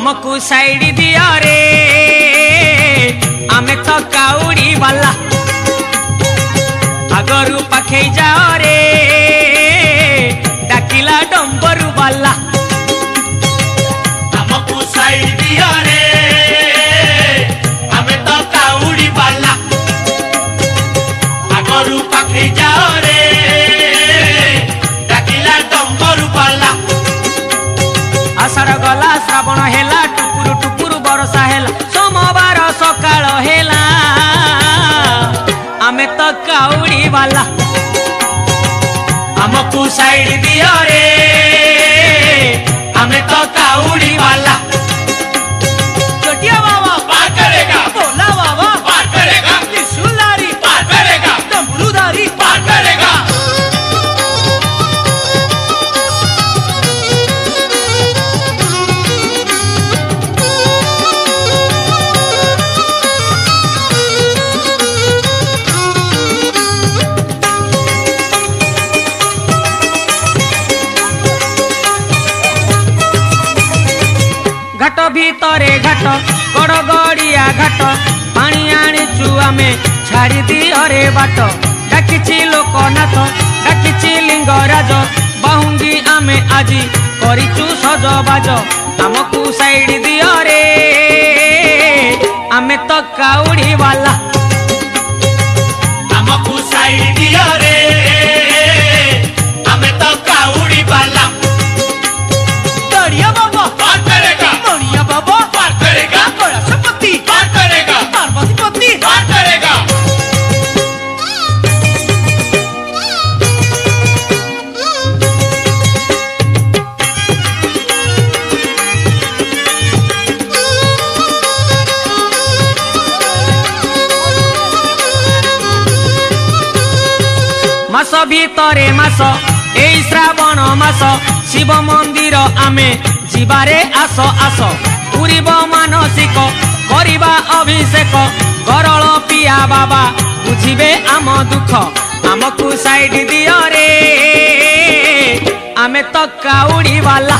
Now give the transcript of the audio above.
आमको साइड दिया रे आमे तो काउड़ी वाला आगरू पाखे जाओ रे डाकिला डंबरू वाला आमको साइड दिया रे आमे तो काउड़ी वाला आगरू पाखे जाओ रे डाकिला डंबरू वाला आषाढ़ गला श्रावण हेला टुकुरु टुकुरु बरसा हेला सोमवार सकाळ हेला आमे तो काउड़ी वाला आमको साइड दिया रे आमे तो काउड़ी वाला चटिया बाबा पार करेगा भोला बाबा पार करेगा त्रिशूलधारी पार करेगा डमरूधारी पार करेगा घाट भीतरे घाट गड़ गड़िया घाट पानी आनीचु आमे छाड़ी दियो रे बाट डाकिछि लोकनाथ डाकिछि लिंगराज बाहुंगी आमे आजी करिचु सजबाज आमको साइड दियो रे आमे तो काउड़ी वाला आमको साइड दिया रे आमे तो काउड़ी वाला दरिया बाबा पार करेगा मणिया बाबा पार करेगा कैलाशपति पार करेगा पार्वतीपति पार करेगा मास भीतरे मास एई श्रावण मास शिव मंदिर आमे जीवारे आस आस पूरीब मानसिक करिबा अभिषेक गरल पिया बाबा बुझिबे आम दुख आमको साइड दियो रे आमे तो काउड़ी वाला।